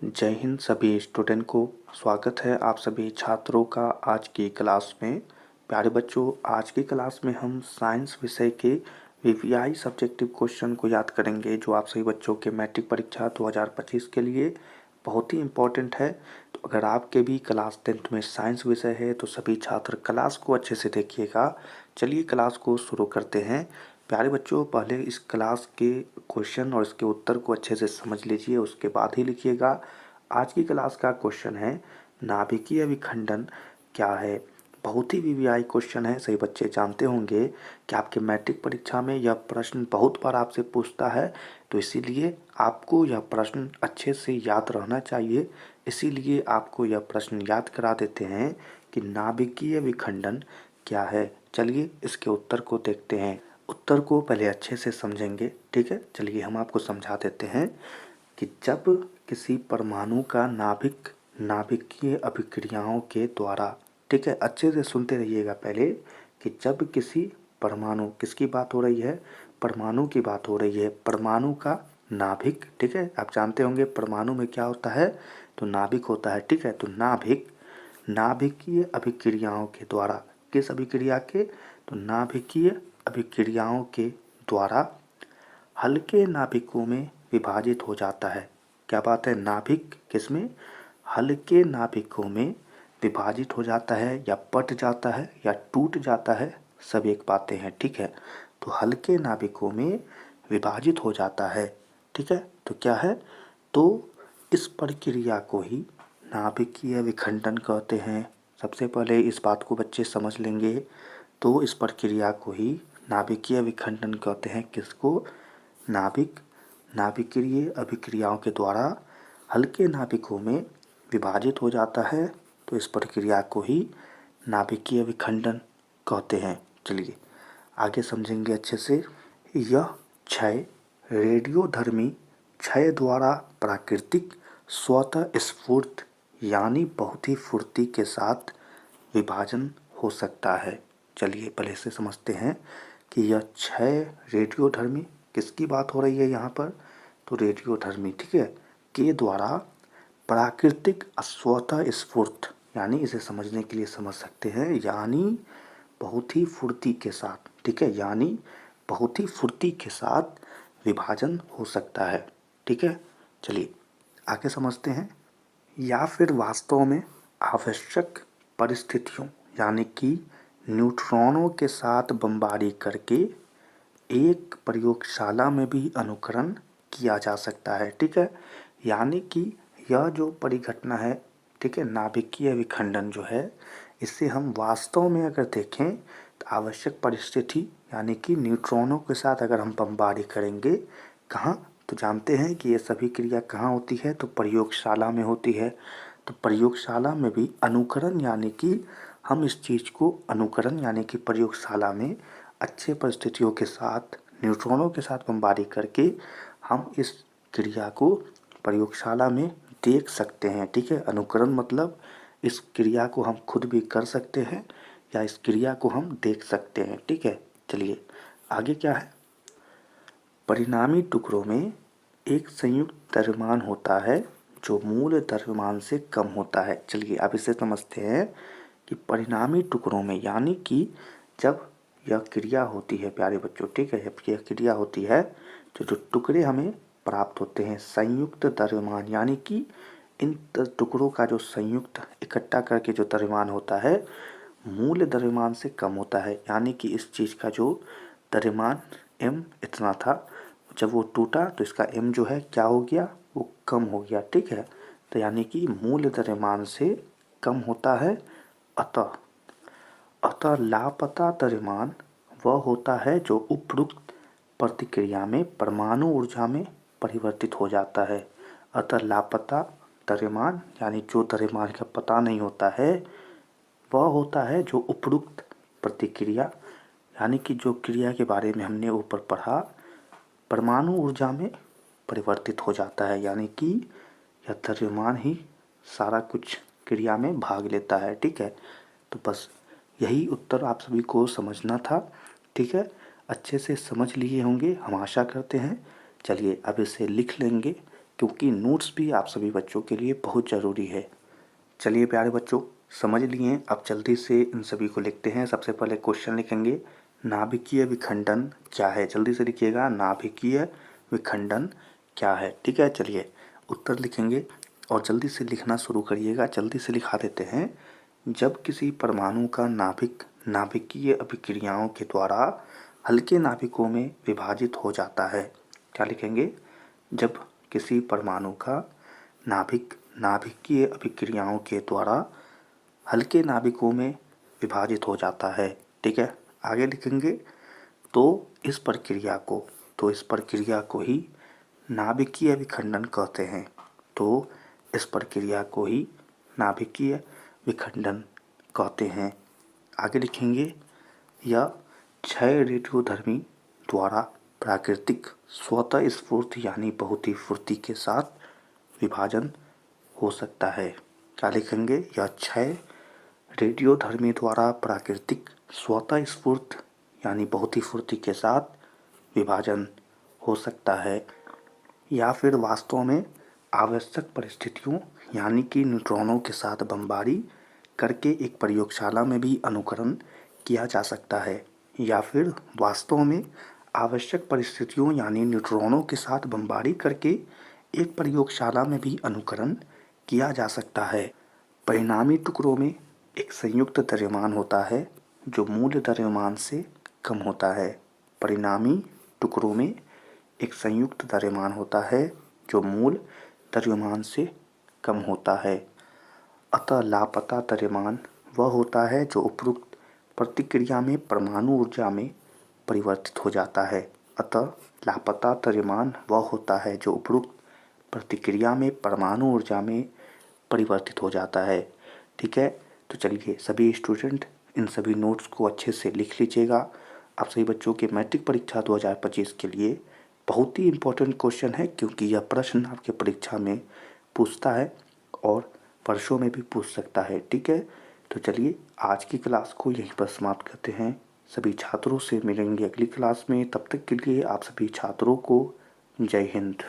जय हिंद सभी स्टूडेंट को। स्वागत है आप सभी छात्रों का आज की क्लास में। प्यारे बच्चों, आज की क्लास में हम साइंस विषय के वीवीआई सब्जेक्टिव क्वेश्चन को याद करेंगे जो आप सभी बच्चों के मैट्रिक परीक्षा 2025 के लिए बहुत ही इम्पोर्टेंट है। तो अगर आपके भी क्लास 10th में साइंस विषय है तो सभी छात्र क्लास को अच्छे से देखिएगा। चलिए क्लास को शुरू करते हैं। प्यारे बच्चों, पहले इस क्लास के क्वेश्चन और इसके उत्तर को अच्छे से समझ लीजिए, उसके बाद ही लिखिएगा। आज की क्लास का क्वेश्चन है नाभिकीय विखंडन क्या है। बहुत ही वीवीआई क्वेश्चन है, सही बच्चे जानते होंगे कि आपके मैट्रिक परीक्षा में यह प्रश्न बहुत बार आपसे पूछता है, तो इसीलिए आपको यह प्रश्न अच्छे से याद रहना चाहिए। इसीलिए आपको यह प्रश्न याद करा देते हैं कि नाभिकीय विखंडन क्या है। चलिए इसके उत्तर को देखते हैं। उत्तर को पहले अच्छे से समझेंगे, ठीक है। चलिए हम आपको समझा देते हैं कि जब किसी परमाणु का नाभिकीय अभिक्रियाओं के द्वारा, ठीक है, अच्छे से सुनते रहिएगा पहले, कि जब किसी परमाणु, किसकी बात हो रही है, परमाणु की बात हो रही है, परमाणु का नाभिक, ठीक है। आप जानते होंगे परमाणु में क्या होता है, तो नाभिक होता है, ठीक है। तो नाभिकीय अभिक्रियाओं के द्वारा, किस अभिक्रिया के, तो नाभिकीय अभिक्रियाओं के द्वारा हल्के नाभिकों में विभाजित हो जाता है। क्या बात है, नाभिक किसमें, हल्के नाभिकों में विभाजित हो जाता है या पट जाता है या टूट जाता है, सब एक बातें हैं, ठीक है। तो हल्के नाभिकों में विभाजित हो जाता है, ठीक है। तो क्या है, तो इस प्रक्रिया को ही नाभिकीय विखंडन कहते हैं। सबसे पहले इस बात को बच्चे समझ लेंगे। तो इस प्रक्रिया को ही नाभिकीय विखंडन कहते हैं। किसको, नाभिकीय अभिक्रियाओं के द्वारा हल्के नाभिकों में विभाजित हो जाता है, तो इस प्रक्रिया को ही नाभिकीय विखंडन कहते हैं। चलिए आगे समझेंगे अच्छे से। यह क्षय रेडियोधर्मी क्षय द्वारा प्राकृतिक स्वतः स्फूर्त यानी बहुत ही फुर्ती के साथ विभाजन हो सकता है। चलिए पहले से समझते हैं कि यह क्षय रेडियोधर्मी, किसकी बात हो रही है यहाँ पर, तो रेडियोधर्मी, ठीक है, के द्वारा प्राकृतिक स्वतः स्फूर्त, यानी इसे समझने के लिए समझ सकते हैं यानी बहुत ही फुर्ती के साथ, ठीक है, यानी बहुत ही फुर्ती के साथ विभाजन हो सकता है, ठीक है। चलिए आगे समझते हैं। या फिर वास्तव में आवश्यक परिस्थितियों यानी कि न्यूट्रॉनों के साथ बमबारी करके एक प्रयोगशाला में भी अनुकरण किया जा सकता है, ठीक है। यानी कि यह जो परिघटना है, ठीक है, नाभिकीय विखंडन जो है, इससे हम वास्तव में अगर देखें तो आवश्यक परिस्थिति यानी कि न्यूट्रॉनों के साथ अगर हम बमबारी करेंगे, कहाँ, तो जानते हैं कि ये सभी क्रिया कहाँ होती है, तो प्रयोगशाला में होती है। तो प्रयोगशाला में भी अनुकरण यानी कि हम इस चीज़ को अनुकरण यानी कि प्रयोगशाला में अच्छे परिस्थितियों के साथ न्यूट्रॉनों के साथ बमबारी करके हम इस क्रिया को प्रयोगशाला में देख सकते हैं, ठीक है। अनुकरण मतलब इस क्रिया को हम खुद भी कर सकते हैं या इस क्रिया को हम देख सकते हैं, ठीक है। चलिए आगे क्या है। परिणामी टुकड़ों में एक संयुक्त द्रव्यमान होता है जो मूल द्रव्यमान से कम होता है। चलिए अब इसे समझते हैं कि परिणामी टुकड़ों में यानी कि जब यह क्रिया होती है प्यारे बच्चों, ठीक है, यह क्रिया होती है तो जो टुकड़े हमें प्राप्त होते हैं संयुक्त द्रव्यमान, यानी कि इन टुकड़ों का जो संयुक्त इकट्ठा करके जो द्रव्यमान होता है मूल द्रव्यमान से कम होता है। यानी कि इस चीज़ का जो द्रव्यमान m इतना था, जब वो टूटा तो इसका m जो है क्या हो गया, वो कम हो गया, ठीक है। तो यानी कि मूल द्रव्यमान से कम होता है। अतः लापता द्रव्यमान वह होता है जो उपरोक्त प्रतिक्रिया में परमाणु ऊर्जा में परिवर्तित हो जाता है। अतः लापता द्रव्यमान यानी जो द्रव्यमान का पता नहीं होता है वह होता है जो उपरोक्त प्रतिक्रिया यानी कि जो क्रिया के बारे में हमने ऊपर पढ़ा परमाणु ऊर्जा में परिवर्तित हो जाता है। यानी कि यह द्रव्यमान ही सारा कुछ क्रिया में भाग लेता है, ठीक है। तो बस यही उत्तर आप सभी को समझना था, ठीक है। अच्छे से समझ लिए होंगे हम आशा करते हैं। चलिए अब इसे लिख लेंगे क्योंकि नोट्स भी आप सभी बच्चों के लिए बहुत ज़रूरी है। चलिए प्यारे बच्चों, समझ लिए, अब जल्दी से इन सभी को लिखते हैं। सबसे पहले क्वेश्चन लिखेंगे, नाभिकीय विखंडन क्या है। जल्दी से लिखिएगा, नाभिकीय विखंडन क्या है। ठीक है, चलिए उत्तर लिखेंगे और जल्दी से लिखना शुरू करिएगा। जल्दी से लिखा देते हैं। जब किसी परमाणु का नाभिक नाभिकीय अभिक्रियाओं के द्वारा हल्के नाभिकों में विभाजित हो जाता है। क्या लिखेंगे? जब किसी परमाणु का नाभिक नाभिकीय अभिक्रियाओं के द्वारा हल्के नाभिकों में विभाजित हो जाता है। ठीक है, आगे लिखेंगे, तो इस प्रक्रिया को ही नाभिकीय विखंडन कहते हैं। तो इस प्रक्रिया को ही नाभिकीय विखंडन कहते हैं। आगे लिखेंगे, यह क्षय रेडियोधर्मी द्वारा प्राकृतिक स्वतः स्फूर्त यानी बहुत ही फुर्ती के साथ विभाजन हो सकता है। क्या लिखेंगे? यह क्षय रेडियोधर्मी द्वारा प्राकृतिक स्वतः स्फूर्त यानी बहुत ही फुर्ती के साथ विभाजन हो सकता है, या फिर वास्तव में आवश्यक परिस्थितियों यानी कि न्यूट्रॉनों के साथ बमबारी करके एक प्रयोगशाला में भी अनुकरण किया जा सकता है, या फिर वास्तव में आवश्यक परिस्थितियों यानी न्यूट्रॉनों के साथ बमबारी करके एक प्रयोगशाला में भी अनुकरण किया जा सकता है। परिणामी टुकड़ों में एक संयुक्त द्रव्यमान होता है जो मूल द्रव्यमान से कम होता है। परिणामी टुकड़ों में एक संयुक्त द्रव्यमान होता है जो मूल द्रव्यमान से कम होता है। अतः लापता द्रव्यमान वह होता है जो उपरोक्त प्रतिक्रिया में परमाणु ऊर्जा में परिवर्तित हो जाता है। अतः लापता द्रव्यमान वह होता है जो उपरोक्त प्रतिक्रिया में परमाणु ऊर्जा में परिवर्तित हो जाता है। ठीक है, तो चलिए सभी स्टूडेंट इन सभी नोट्स को अच्छे से लिख लीजिएगा। आप सभी बच्चों के मैट्रिक परीक्षा 2025 के लिए बहुत ही इम्पोर्टेंट क्वेश्चन है, क्योंकि यह प्रश्न आपके परीक्षा में पूछता है और वर्षों में भी पूछ सकता है। ठीक है, तो चलिए आज की क्लास को यहीं पर समाप्त करते हैं। सभी छात्रों से मिलेंगे अगली क्लास में। तब तक के लिए आप सभी छात्रों को जय हिंद।